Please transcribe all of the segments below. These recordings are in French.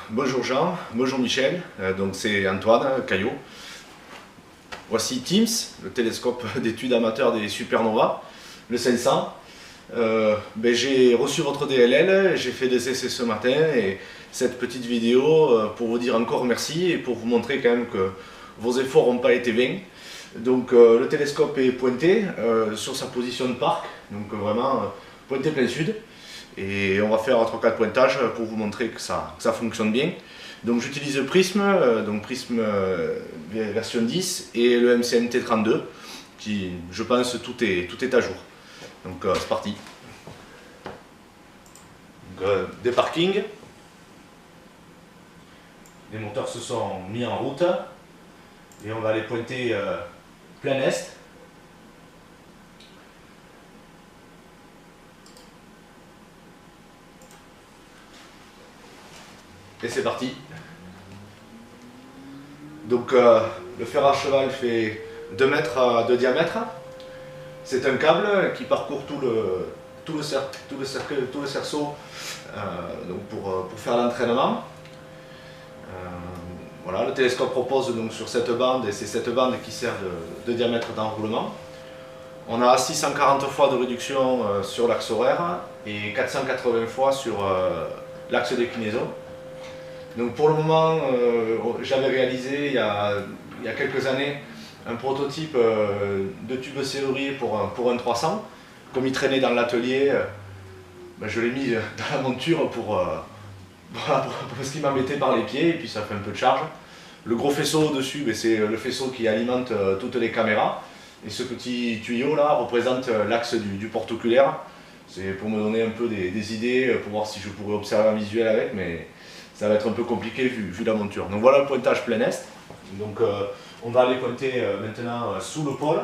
Bonjour Jean, bonjour Michel, donc c'est Antoine Caillot. Voici TIMS, le télescope d'études amateurs des supernovas, le 500. J'ai reçu votre DLL, j'ai fait des essais ce matin et cette petite vidéo pour vous dire encore merci et pour vous montrer quand même que vos efforts n'ont pas été vains. Donc le télescope est pointé sur sa position de parc, donc vraiment pointé plein sud. Et on va faire 3-4 pointages pour vous montrer que ça fonctionne bien. Donc j'utilise Prism, Prism version 10 et le MCNT32 qui, je pense, tout est à jour. Donc c'est parti. Donc, des parkings. Les moteurs se sont mis en route et on va les pointer plein est. Et c'est parti. Donc le fer à cheval fait 2 mètres de diamètre. C'est un câble qui parcourt tout le cerceau donc pour faire l'entraînement. Voilà, le télescope propose donc sur cette bande, et c'est cette bande qui sert de diamètre d'enroulement. On a 640 fois de réduction sur l'axe horaire et 480 fois sur l'axe déclinaison. Donc pour le moment, j'avais réalisé il y a quelques années un prototype de tube serrurier pour un 300. Comme il traînait dans l'atelier, je l'ai mis dans la monture parce qu'il m'embêtait par les pieds et puis ça fait un peu de charge. Le gros faisceau au-dessus, c'est le faisceau qui alimente toutes les caméras. Et ce petit tuyau là représente l'axe du porte-oculaire. C'est pour me donner un peu des idées, pour voir si je pourrais observer un visuel avec, mais ça va être un peu compliqué vu la monture. Donc voilà le pointage plein est. Donc on va aller pointer maintenant sous le pôle.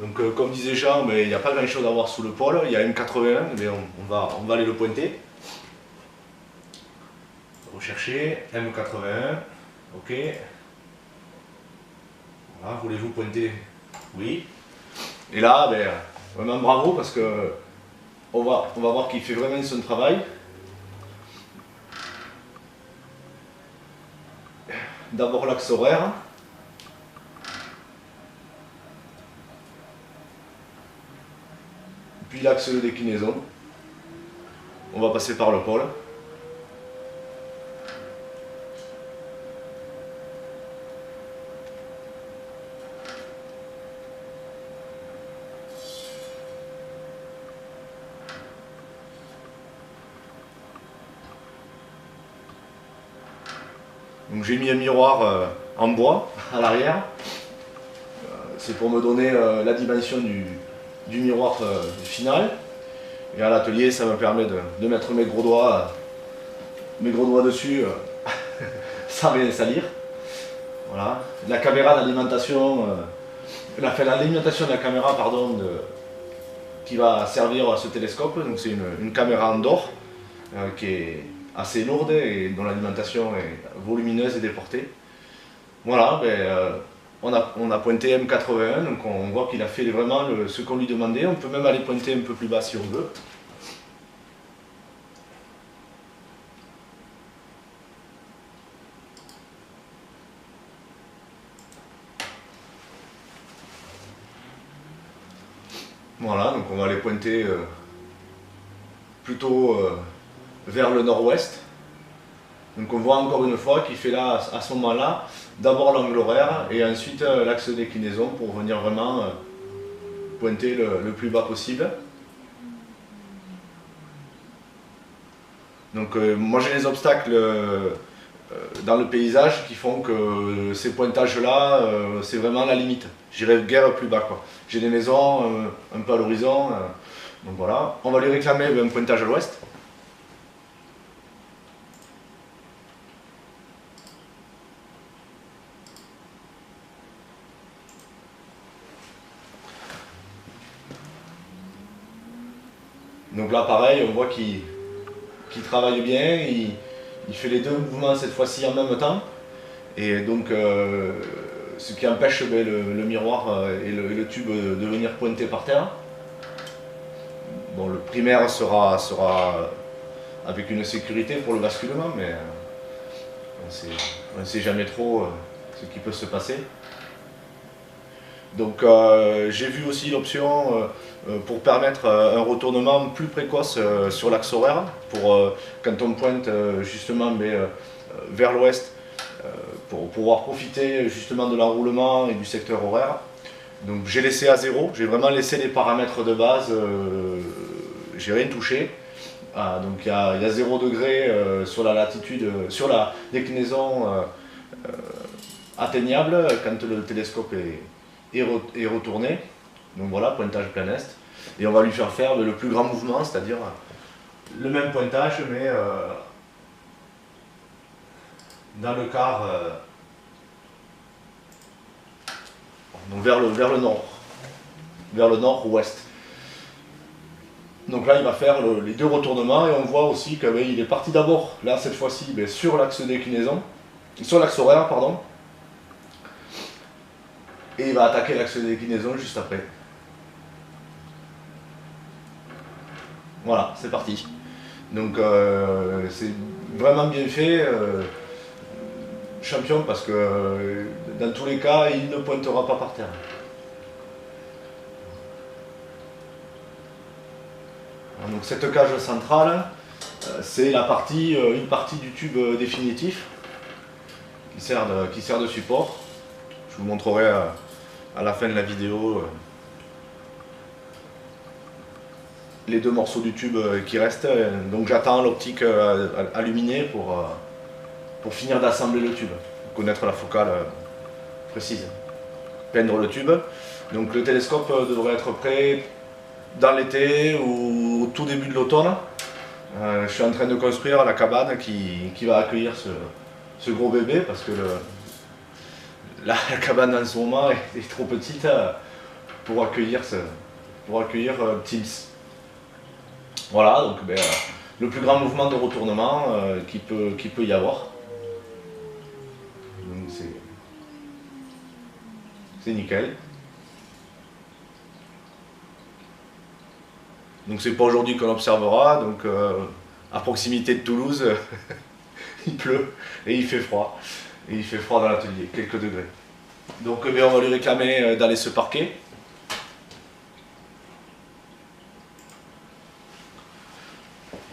Donc comme disait Jean, il n'y a pas grand chose à voir sous le pôle. Il y a M81, mais on va aller le pointer. Rechercher M81. Ok. Voilà, voulez-vous pointer? Oui. Et là, vraiment bravo parce que on va voir qu'il fait vraiment son travail. D'abord l'axe horaire, puis l'axe de déclinaison. On va passer par le pôle. Donc j'ai mis un miroir en bois à l'arrière. C'est pour me donner la dimension du miroir final. Et à l'atelier, ça me permet de mettre mes gros doigts dessus sans rien salir. Voilà. La caméra d'alimentation, l'alimentation de la caméra, pardon, qui va servir à ce télescope. Donc c'est une caméra en or qui est assez lourde et dont l'alimentation est volumineuse et déportée. Voilà, on a pointé M81, donc on voit qu'il a fait vraiment ce qu'on lui demandait. On peut même aller pointer un peu plus bas si on veut. Voilà, donc on va aller pointer plutôt vers le nord-ouest. Donc on voit encore une fois qu'il fait là, à ce moment-là, d'abord l'angle horaire et ensuite l'axe de déclinaison pour venir vraiment pointer le plus bas possible. Donc moi j'ai des obstacles dans le paysage qui font que ces pointages-là, c'est vraiment la limite. J'irai guère plus bas, quoi. J'ai des maisons un peu à l'horizon, donc voilà. On va lui réclamer un pointage à l'ouest. Donc là pareil, on voit qu'il travaille bien, il fait les deux mouvements cette fois-ci en même temps. Et donc ce qui empêche le miroir et le tube de venir pointer par terre. Bon, le primaire sera avec une sécurité pour le basculement, mais On ne sait jamais trop ce qui peut se passer. Donc j'ai vu aussi l'option pour permettre un retournement plus précoce sur l'axe horaire, pour quand on pointe justement vers l'ouest, pour pouvoir profiter justement de l'enroulement et du secteur horaire. Donc j'ai laissé à 0, j'ai vraiment laissé les paramètres de base, j'ai rien touché. Donc il y a 0 degré sur la latitude, sur la déclinaison atteignable quand le télescope est retourné. Donc voilà, pointage plein est. Et on va lui faire le plus grand mouvement, c'est-à-dire le même pointage, mais dans le quart, donc vers le nord-ouest. Donc là, il va faire les 2 retournements et on voit aussi qu'il est parti d'abord, là cette fois-ci, sur l'axe déclinaison, sur l'axe horaire, pardon. Et il va attaquer l'axe de déclinaison juste après. Voilà, c'est parti. Donc c'est vraiment bien fait. Champion parce que dans tous les cas, il ne pointera pas par terre. Donc cette cage centrale, c'est une partie du tube définitif qui sert de support. Je vous montrerai à la fin de la vidéo les 2 morceaux du tube qui restent. Donc j'attends l'optique illuminée pour finir d'assembler le tube, connaître la focale précise, peindre le tube. Donc le télescope devrait être prêt dans l'été ou au tout début de l'automne. Je suis en train de construire la cabane qui va accueillir ce gros bébé parce que la cabane en ce moment est trop petite pour accueillir Teams. Voilà, donc le plus grand mouvement de retournement qu'il peut y avoir. Donc c'est nickel. Donc c'est pas aujourd'hui qu'on observera, donc à proximité de Toulouse, il pleut et il fait froid. Et il fait froid dans l'atelier, quelques degrés. Donc on va lui réclamer d'aller se parquer.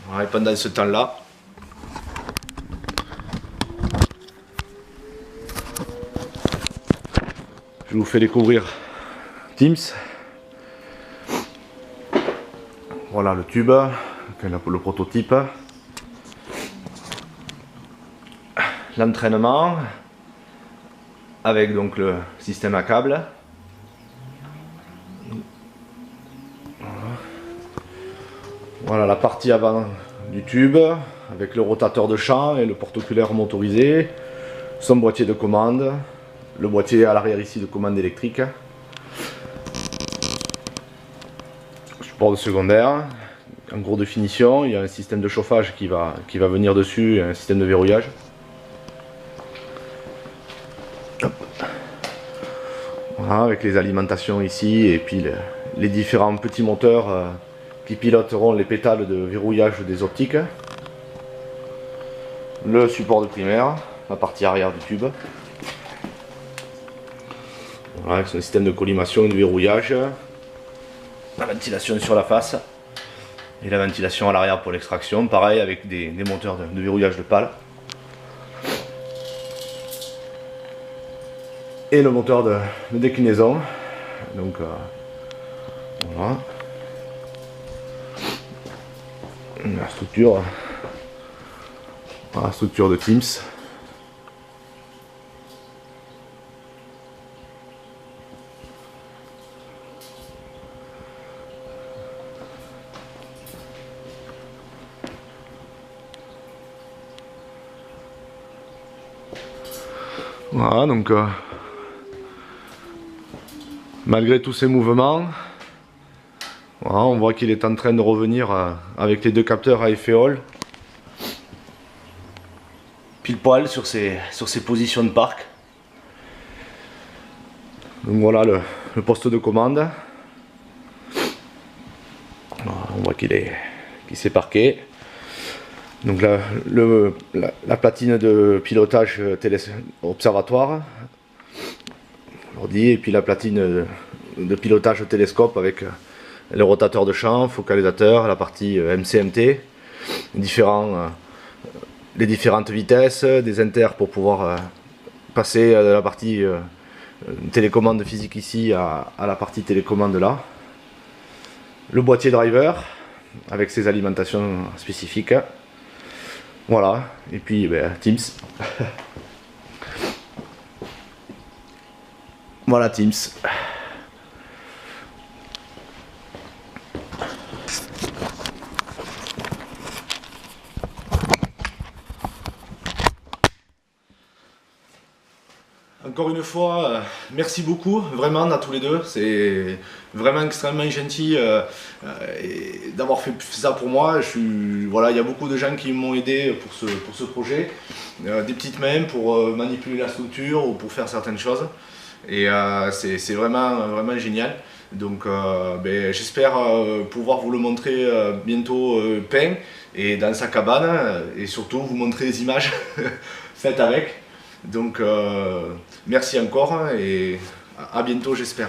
Voilà, et pendant ce temps-là, je vous fais découvrir Teams. Voilà le tube, le prototype. L'entraînement avec donc le système à câble. Voilà la partie avant du tube avec le rotateur de champ et le porte-oculaire motorisé, son boîtier de commande, le boîtier à l'arrière ici de commande électrique, support de secondaire en gros définition. Il y a un système de chauffage qui va venir dessus et un système de verrouillage. Voilà, avec les alimentations ici et puis les différents petits moteurs qui piloteront les pétales de verrouillage des optiques. Le support de primaire, la partie arrière du tube. Voilà, avec son système de collimation et de verrouillage. La ventilation sur la face. Et la ventilation à l'arrière pour l'extraction. Pareil avec des moteurs de verrouillage de pales. Et le moteur de déclinaison. Donc voilà. La structure de Teams. Voilà, donc malgré tous ces mouvements, voilà, on voit qu'il est en train de revenir avec les 2 capteurs à effet Hall, pile poil sur ses positions de parc. Donc voilà le poste de commande. Voilà, on voit qu'il s'est parqué. Donc la platine de pilotage observatoire, l'ordi, et puis la platine de pilotage télescope avec les rotateurs de champ, focalisateur, la partie MCMT, les différentes vitesses, des inters pour pouvoir passer de la partie télécommande physique ici à la partie télécommande là. Le boîtier driver avec ses alimentations spécifiques. Voilà, et puis Teams. Voilà Teams. Encore une fois, merci beaucoup, vraiment à tous les deux. C'est vraiment extrêmement gentil d'avoir fait ça pour moi. Voilà, il y a beaucoup de gens qui m'ont aidé pour ce projet. Des petites mains pour manipuler la structure ou pour faire certaines choses. Et c'est vraiment génial. Donc j'espère pouvoir vous le montrer bientôt peint et dans sa cabane. Et surtout vous montrer les images faites avec. Donc merci encore et à bientôt j'espère.